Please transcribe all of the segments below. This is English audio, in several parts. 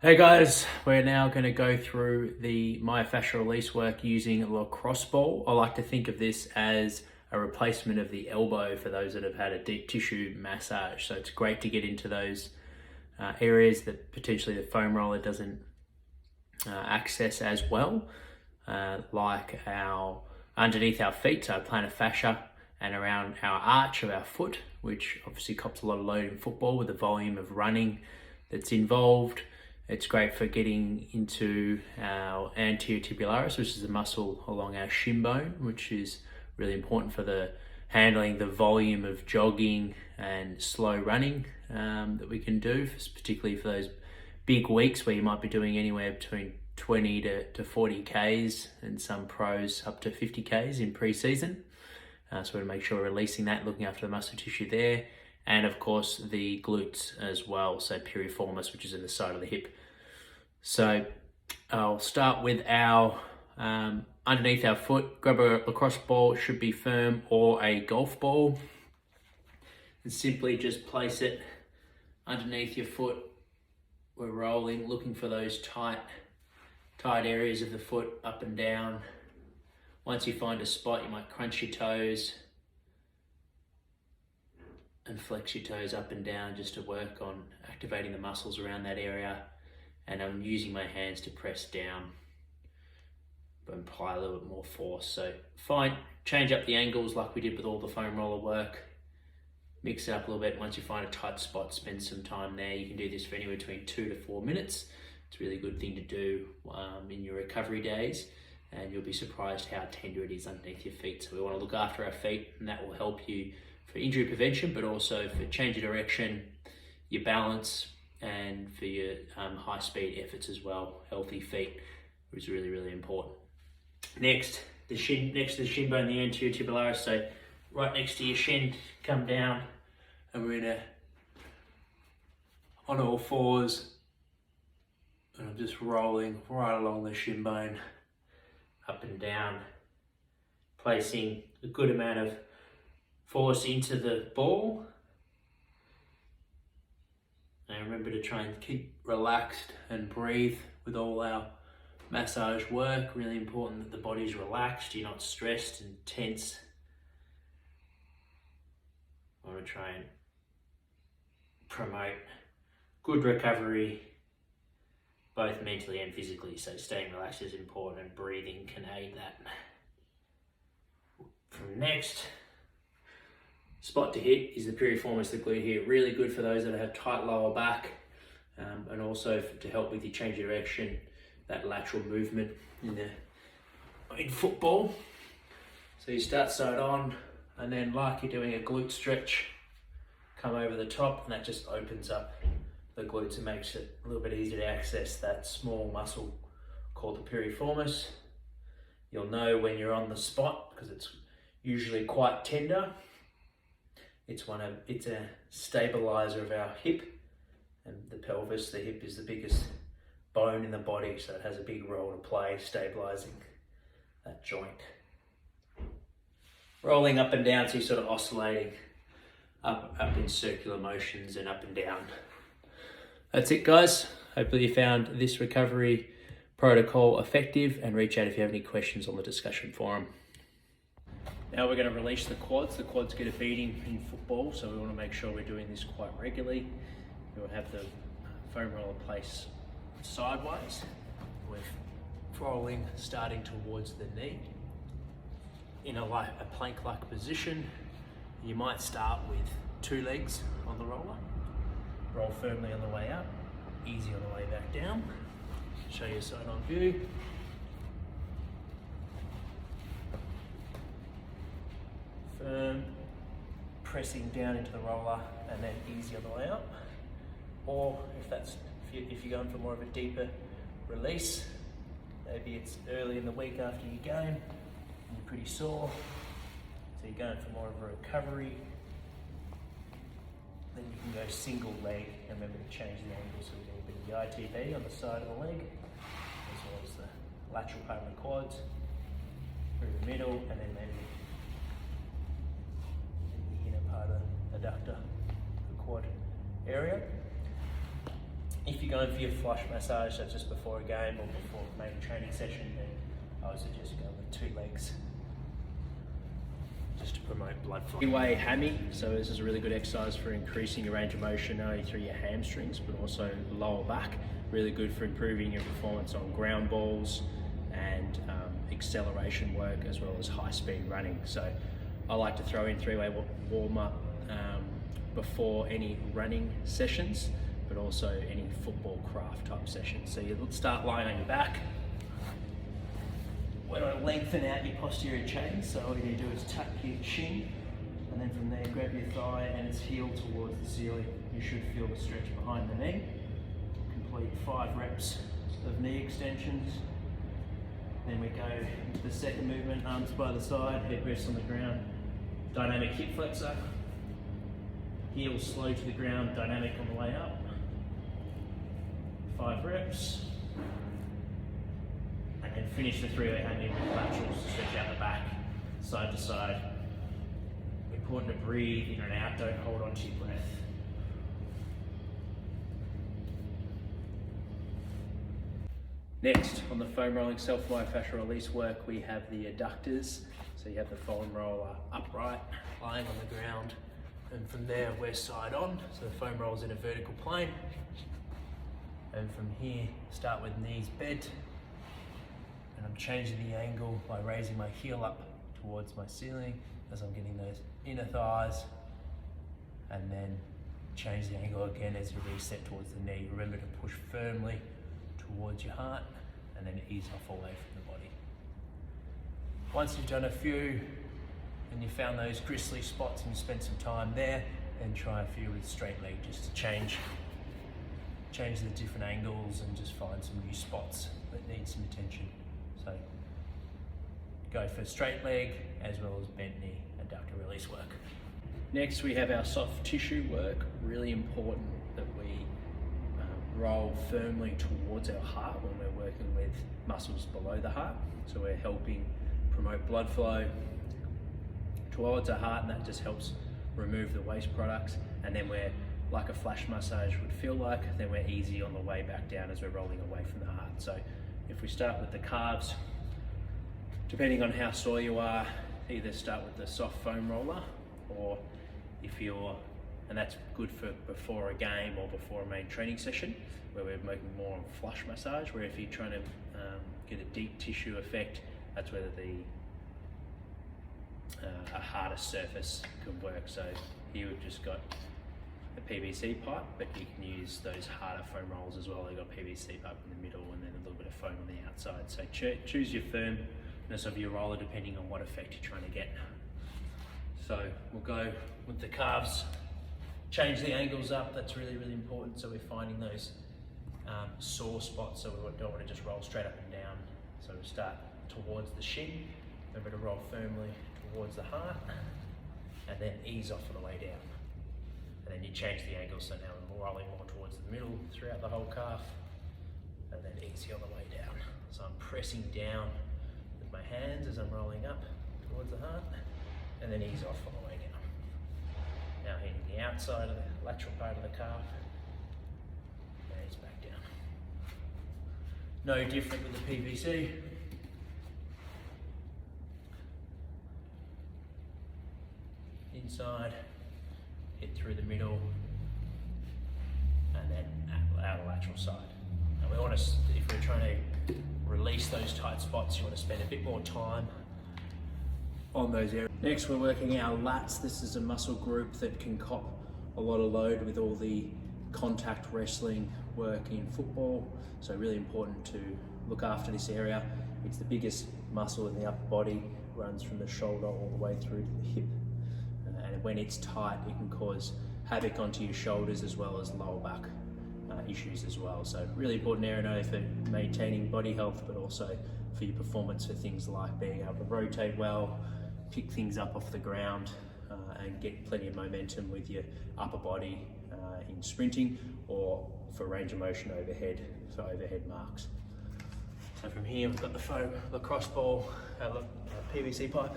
Hey guys, we're now going to go through the myofascial release work using a lacrosse ball. I like to think of this as a replacement of the elbow for those that have had a deep tissue massage. So it's great to get into those areas that potentially the foam roller doesn't access as well, like underneath our feet, so our plantar fascia, and around our arch of our foot, which obviously cops a lot of load in football with the volume of running that's involved. It's great for getting into our anterior tibialis, which is the muscle along our shin bone, which is really important for the handling the volume of jogging and slow running that we can do, particularly for those big weeks where you might be doing anywhere between 20 to 40 Ks and some pros up to 50 Ks in pre-season. So we want to make sure we're releasing that, looking after the muscle tissue there. And of course the glutes as well, so piriformis, which is in the side of the hip. So I'll start with our underneath our foot. Grab a lacrosse ball, it should be firm, or a golf ball, and simply just place it underneath your foot. We're rolling, looking for those tight areas of the foot, up and down. Once you find a spot, you might crunch your toes and flex your toes up and down just to work on activating the muscles around that area. And I'm using my hands to press down, but apply a little bit more force. So fine, change up the angles like we did with all the foam roller work. Mix it up a little bit. Once you find a tight spot, spend some time there. You can do this for anywhere between 2 to 4 minutes. It's a really good thing to do in your recovery days, and you'll be surprised how tender it is underneath your feet. So we want to look after our feet, and that will help you for injury prevention, but also for change of direction, your balance, and for your high speed efforts as well. Healthy feet is really, really important. Next to the shin bone, the anterior tibialis. So right next to your shin, come down, and we're on all fours, and I'm just rolling right along the shin bone, up and down, placing a good amount of force into the ball. And remember to try and keep relaxed and breathe with all our massage work. Really important that the body's relaxed, you're not stressed and tense. I want to try and promote good recovery, both mentally and physically. So staying relaxed is important, and breathing can aid that. From next spot to hit is the piriformis, the glute here. Really good for those that have tight lower back, and also to help with your change of direction, that lateral movement in football. So you start side on, and then like you're doing a glute stretch, come over the top, and that just opens up the glutes and makes it a little bit easier to access that small muscle called the piriformis. You'll know when you're on the spot because it's usually quite tender. It's a stabilizer of our hip, and the pelvis. The hip is the biggest bone in the body, so it has a big role to play stabilizing that joint. Rolling up and down, so you're sort of oscillating up in circular motions and up and down. That's it, guys. Hopefully you found this recovery protocol effective, and reach out if you have any questions on the discussion forum. Now we're going to release the quads. The quads get a beating in football, so we want to make sure we're doing this quite regularly. We'll have the foam roller placed sideways with rolling starting towards the knee in a plank-like position. You might start with 2 legs on the roller. Roll firmly on the way up, easy on the way back down. Show your side on view. Firm, pressing down into the roller, and then easy on the way up. Or if you're going for more of a deeper release, maybe it's early in the week after your game and you're pretty sore, so you're going for more of a recovery, then you can go single leg, and remember to change the angle, so we get a bit of the ITB on the side of the leg, as well as the lateral part of the quads, through the middle, and then maybe the inner part of the adductor, the quad area. If you're going for your flush massage, so just before a game or before a main training session, then I would suggest going with 2 legs, just to promote blood flow. Three-way hammy, so this is a really good exercise for increasing your range of motion, not only through your hamstrings, but also lower back. Really good for improving your performance on ground balls and acceleration work, as well as high-speed running. So I like to throw in 3-way warm-up before any running sessions, but also any football craft type sessions. So you start lying on your back. We want to lengthen out your posterior chain, so all you need to do is tuck your shin, and then from there grab your thigh and its heel towards the ceiling. You should feel the stretch behind the knee. Complete 5 reps of knee extensions. Then we go into the second movement, arms by the side, head rests on the ground. Dynamic hip flexor. Heels slow to the ground, dynamic on the way up. 5 reps. And then finish the 3-way hammy with laterals to stretch out the back, side to side. Important to breathe in and out, don't hold on to your breath. Next, on the foam rolling self-myofascial release work, we have the adductors. So you have the foam roller upright, lying on the ground, and from there we're side on. So the foam rolls in a vertical plane. And from here, start with knees bent. And I'm changing the angle by raising my heel up towards my ceiling as I'm getting those inner thighs. And then change the angle again as you reset towards the knee. Remember to push firmly towards your heart and then ease off away from the body. Once you've done a few and you found those gristly spots and you spent some time there, then try a few with straight leg just to change the different angles and just find some new spots that need some attention. So go for straight leg as well as bent knee adductor release work. Next we have our soft tissue work. Really important that we roll firmly towards our heart when we're working with muscles below the heart. So we're helping promote blood flow towards our heart, and that just helps remove the waste products. And then we're, like a flash massage would feel like, then we're easy on the way back down as we're rolling away from the heart. So if we start with the calves, depending on how sore you are, either start with the soft foam roller, or if you're, and that's good for before a game or before a main training session, where we're making more on flush massage, where if you're trying to get a deep tissue effect, that's where a harder surface can work. So here we've just got a PVC pipe, but you can use those harder foam rolls as well. They've got PVC pipe in the middle and then a little bit of foam on the outside. So choose your firmness of your roller depending on what effect you're trying to get. So we'll go with the calves, change the angles up. That's really, really important. So we're finding those sore spots, so we don't want to just roll straight up and down. So we start towards the shin, remember to roll firmly towards the heart, and then ease off on the way down. And then you change the angle, so now we're rolling more towards the middle throughout the whole calf, and then easy on the way down. So I'm pressing down with my hands as I'm rolling up towards the heart, and then ease off on the way down. Now hitting the outside of the lateral part of the calf, and ease back down. No different with the PVC. Inside, hit through the middle, and then out lateral side. Now we want to, if we're trying to release those tight spots, you want to spend a bit more time on those areas. Next we're working our lats. This is a muscle group that can cop a lot of load with all the contact wrestling work in football. So really important to look after this area. It's the biggest muscle in the upper body, runs from the shoulder all the way through to the hip. And when it's tight, it can cause havoc onto your shoulders as well as lower back issues as well. So really important area not only for maintaining body health, but also for your performance for things like being able to rotate well, pick things up off the ground, and get plenty of momentum with your upper body in sprinting, or for range of motion overhead, for overhead marks. So from here we've got the foam lacrosse ball, PVC pipe.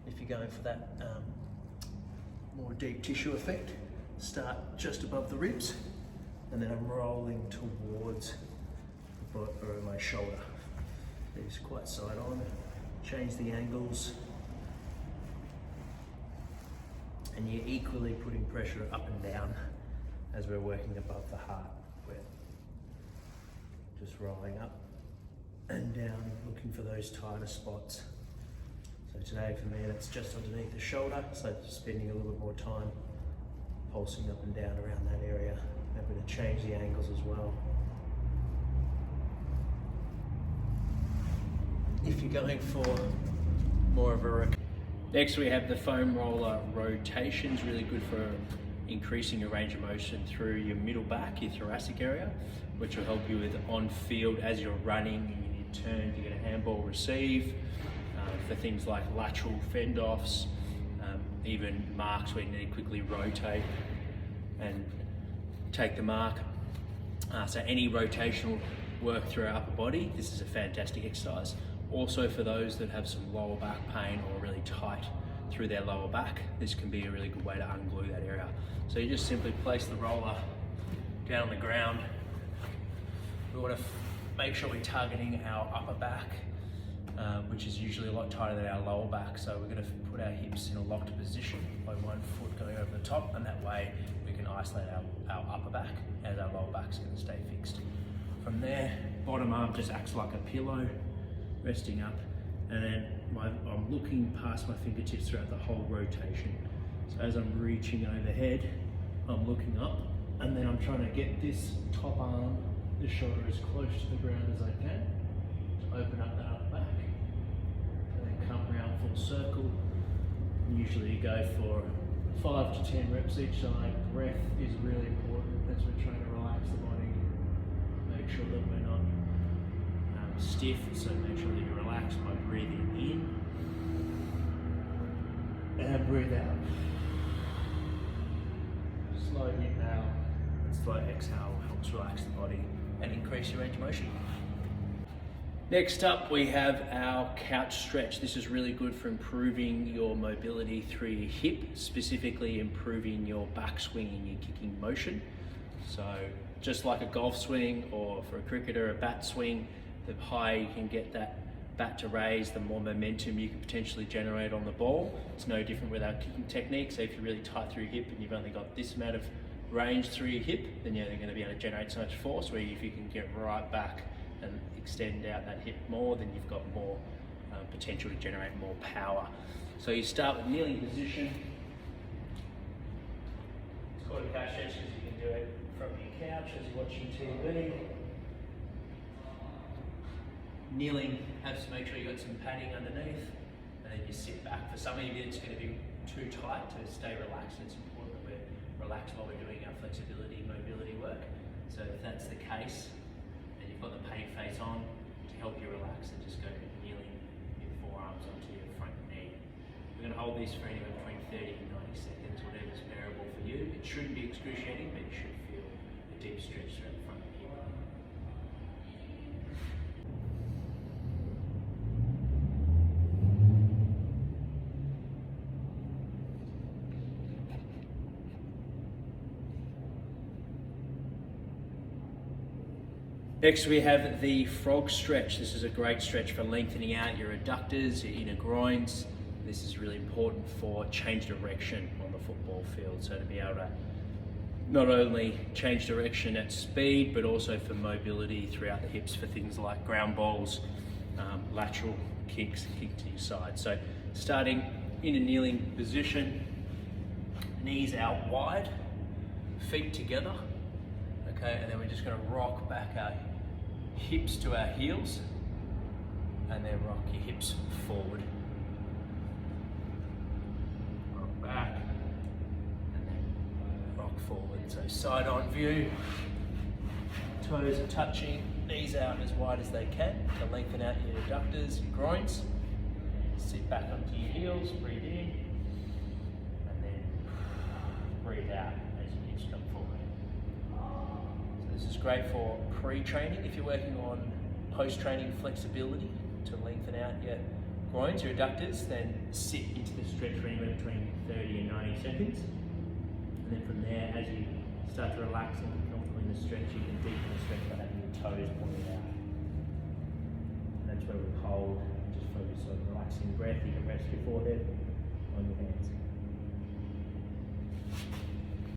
If you're going for that more deep tissue effect, start just above the ribs and then I'm rolling towards my shoulder. It's quite side on. Change the angles, and you're equally putting pressure up and down as we're working above the heart. We're just rolling up and down, looking for those tighter spots. So today for me, that's just underneath the shoulder, so just spending a little bit more time pulsing up and down around that area. Able to change the angles as well. If you're going for more of a... Next we have the foam roller rotations, really good for increasing your range of motion through your middle back, your thoracic area, which will help you with on-field as you're running and you need to turn to get a handball receive, for things like lateral fend-offs, even marks where you need to quickly rotate and take the mark. So any rotational work through our upper body, this is a fantastic exercise. Also for those that have some lower back pain or really tight through their lower back, this can be a really good way to unglue that area. So you just simply place the roller down on the ground. We want to make sure we're targeting our upper back, which is usually a lot tighter than our lower back. So we're going to put our hips in a locked position by one foot going over the top, and that way we can isolate our upper back as our lower back's going to stay fixed. From there, bottom arm just acts like a pillow, resting up, and then I'm looking past my fingertips throughout the whole rotation. So as I'm reaching overhead, I'm looking up, and then I'm trying to get this top arm, the shoulder as close to the ground as I can, to open up that upper back, and then come around full circle. Usually you go for 5 to 10 reps each side. Breath is really important as we're trying to relax the body. Make sure that we're not stiff, so make sure that you're relaxed by breathing in and breathe out. Slow inhale and slow exhale helps relax the body and increase your range of motion. Next up we have our couch stretch. This is really good for improving your mobility through your hip, specifically improving your backswing and your kicking motion. So just like a golf swing, or for a cricketer a bat swing, the higher you can get that bat to raise, the more momentum you can potentially generate on the ball. It's no different with our kicking technique. So if you're really tight through your hip and you've only got this amount of range through your hip, then you're going to be able to generate so much force, where if you can get right back and extend out that hip more, then you've got more potential to generate more power. So you start with kneeling position. It's called a couch stretch because you can do it from your couch as you're watching TV. Kneeling, have to make sure you've got some padding underneath, and then you sit back. For some of you it's going to be too tight to stay relaxed. It's important that we're relaxed while we're doing our flexibility and mobility work. So if that's the case, and you've got the pain face on, to help you relax, and just go kneeling your forearms onto your front knee. We're going to hold this for anywhere between 30 and 90 seconds, whatever's bearable for you. It shouldn't be excruciating, but you should feel a deep stretch throughout the front of the hip. Next we have the frog stretch. This is a great stretch for lengthening out your adductors, your inner groins. This is really important for change direction on the football field. So to be able to not only change direction at speed, but also for mobility throughout the hips for things like ground balls, lateral kicks, kick to your side. So starting in a kneeling position, knees out wide, feet together. Okay, and then we're just going to rock back our hips to our heels, and then rock your hips forward. Rock back, and then rock forward. So side on view, toes are touching, knees out as wide as they can to lengthen out your adductors, your groins. Sit back onto your heels, breathe in, and then breathe out as your hips come forward. This is great for pre-training. If you're working on post-training flexibility to lengthen out your groins, your adductors, then sit into the stretch for anywhere between 30 and 90 seconds. And then from there, as you start to relax and get comfortable in the stretch, you can deepen the stretch by having your toes pointed out. And that's where we hold